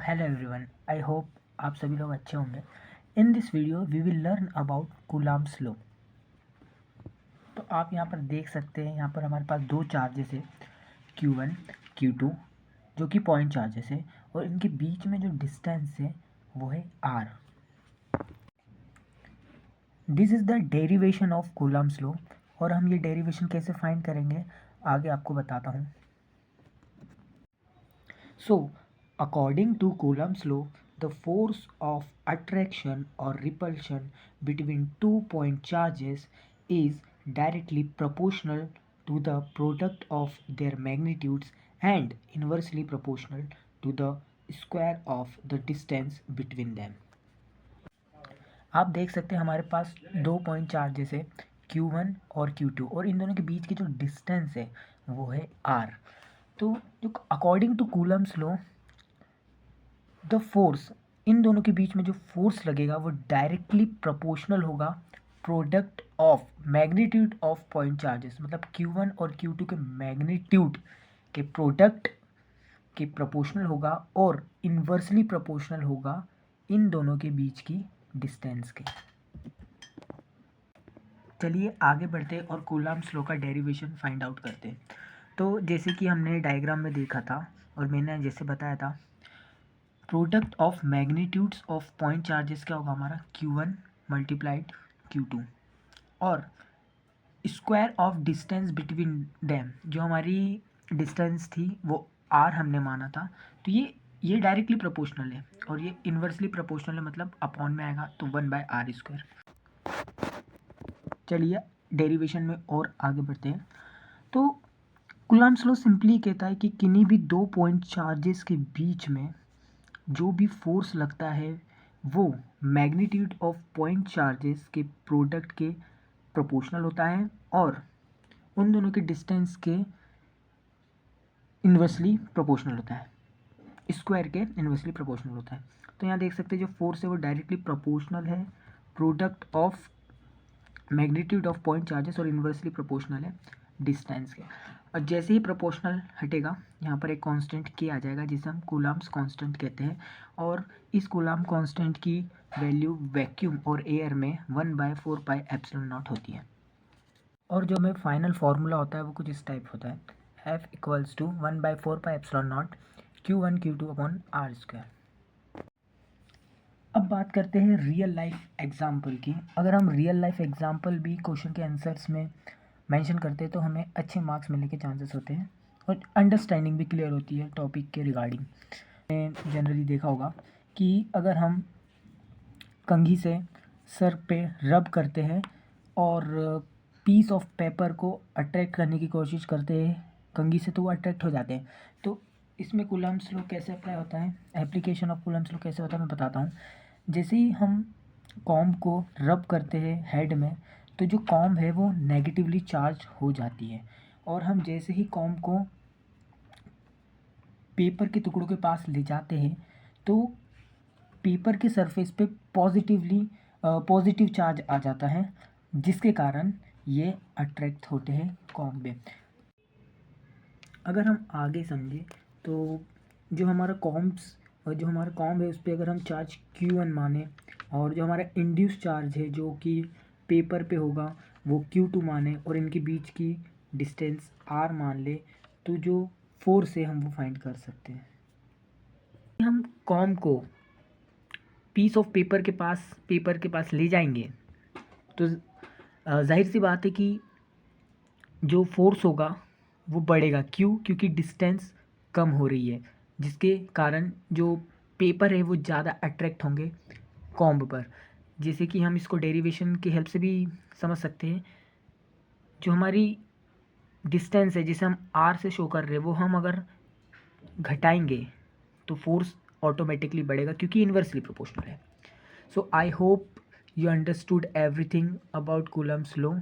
Hello everyone, I hope आप सभी लोग अच्छे होंगे। In this video we will learn about Coulomb's law. तो आप यहाँ पर देख सकते हैं, यहाँ पर हमारे पास दो चार्जेस है Q1 Q2 जो कि पॉइंट चार्जेस है, और इनके बीच में जो डिस्टेंस है वो है R। This is the derivation of Coulomb's law, और हम ये डेरिवेशन कैसे फाइंड करेंगे आगे आपको बताता हूँ। So, according to Coulomb's law, the force of attraction or repulsion between 2 point charges is directly proportional to the product of their magnitudes and inversely proportional to the square of the distance between them. आप देख सकते हैं हमारे पास 2 point charges है Q1 और Q2, और इन दोनों के बीच की जो डिस्टेंस है वो है R। तो जो according to Coulomb's law, the force, इन दोनों के बीच में जो फोर्स लगेगा वो डायरेक्टली प्रोपोर्शनल होगा product of magnitude of point charges, मतलब Q1 और Q2 के मैग्नीट्यूड के प्रोडक्ट के प्रोपोर्शनल होगा, और इन्वर्सली प्रोपोर्शनल होगा इन दोनों के बीच की डिस्टेंस के। चलिए आगे बढ़ते हैं और कूलम्ब्स लॉ का डेरिवेशन फाइंड आउट करते हैं। तो जैसे कि हमने डायग्राम में देखा था और मैंने जैसे बताया था, product of magnitudes of point charges क्या होगा हमारा Q1 मल्टीप्लाइड Q2, और square of distance between them, जो हमारी डिस्टेंस थी वो R हमने माना था। तो ये डायरेक्टली प्रोपोर्शनल है और ये इन्वर्सली प्रोपोर्शनल है, मतलब अपॉन में आएगा तो 1/r²। चलिए डेरिवेशन में और आगे बढ़ते हैं। तो कूलम्ब्स लॉ सिंपली कहता है कि किन्हीं भी 2 पॉइंट चार्जेस के बीच में जो भी फोर्स लगता है वो मैग्नीट्यूड ऑफ पॉइंट चार्जेस के प्रोडक्ट के प्रोपोर्शनल होता है और उन दोनों के डिस्टेंस के इन्वर्सली प्रोपोर्शनल होता है, स्क्वायर के इन्वर्सली प्रोपोर्शनल होता है। तो यहाँ देख सकते हैं जो फोर्स है वो डायरेक्टली प्रोपोर्शनल है product of magnitude of point charges और इन्वर्सली प्रोपोर्शनल है डिस्टेंस के। और जैसे ही प्रोपोर्शनल हटेगा यहाँ पर एक कांस्टेंट के आ जाएगा जिसे हम कूलम्ब्स कांस्टेंट कहते हैं, और इस कूलम्ब कांस्टेंट की वैल्यू वैक्यूम और एयर में 1/4πε0 होती है। और जो हमें फाइनल फार्मूला होता है वो कुछ इस टाइप होता है, F = 1/4πε0 Q1 Q2/r²। अब बात करते हैं रियल लाइफ एग्जाम्पल की। अगर हम रियल लाइफ एग्जाम्पल भी क्वेश्चन के आंसर्स में मेंशन करते हैं तो हमें अच्छे मार्क्स मिलने के चांसेस होते हैं और अंडरस्टैंडिंग भी क्लियर होती है टॉपिक के रिगार्डिंग। जनरली देखा होगा कि अगर हम कंघी से सर पे रब करते हैं और पीस ऑफ पेपर को अट्रैक्ट करने की कोशिश करते हैं कंघी से, तो वो अट्रैक्ट हो जाते हैं। तो इसमें कूलम्ब्स लॉ कैसे अप्लाई होता है, एप्लीकेशन ऑफ कूलम्ब्स लॉ कैसे होता है मैं बताता हूँ। जैसे ही हम कॉम्ब को रब करते हैं हेड में, तो जो कॉम्ब है वो नेगेटिवली चार्ज हो जाती है, और हम जैसे ही कॉम्ब को पेपर के टुकड़ों के पास ले जाते हैं तो पेपर के सरफेस पे पॉजिटिव चार्ज आ जाता है, जिसके कारण ये अट्रैक्ट होते हैं कॉम्ब में। अगर हम आगे समझें तो जो हमारा कॉम्ब है उस पर अगर हम चार्ज Q1 माने, और जो हमारा इंड्यूस चार्ज है जो कि पेपर पे होगा वो Q2 माने, और इनके बीच की डिस्टेंस R मान ले, तो जो फोर्स है हम वो फाइंड कर सकते हैं। हम कॉम्ब को पीस ऑफ पेपर के पास ले जाएंगे तो जाहिर सी बात है कि जो फोर्स होगा वो बढ़ेगा, क्योंकि डिस्टेंस कम हो रही है, जिसके कारण जो पेपर है वो ज़्यादा अट्रैक्ट होंगे कॉम्ब पर। जैसे कि हम इसको डेरिवेशन की हेल्प से भी समझ सकते हैं। जो हमारी डिस्टेंस है जिसे हम R से शो कर रहे हैं वो हम अगर घटाएंगे तो फोर्स ऑटोमेटिकली बढ़ेगा क्योंकि इन्वर्सली प्रोपोर्शनल है। So I hope you understood everything about Coulomb's law.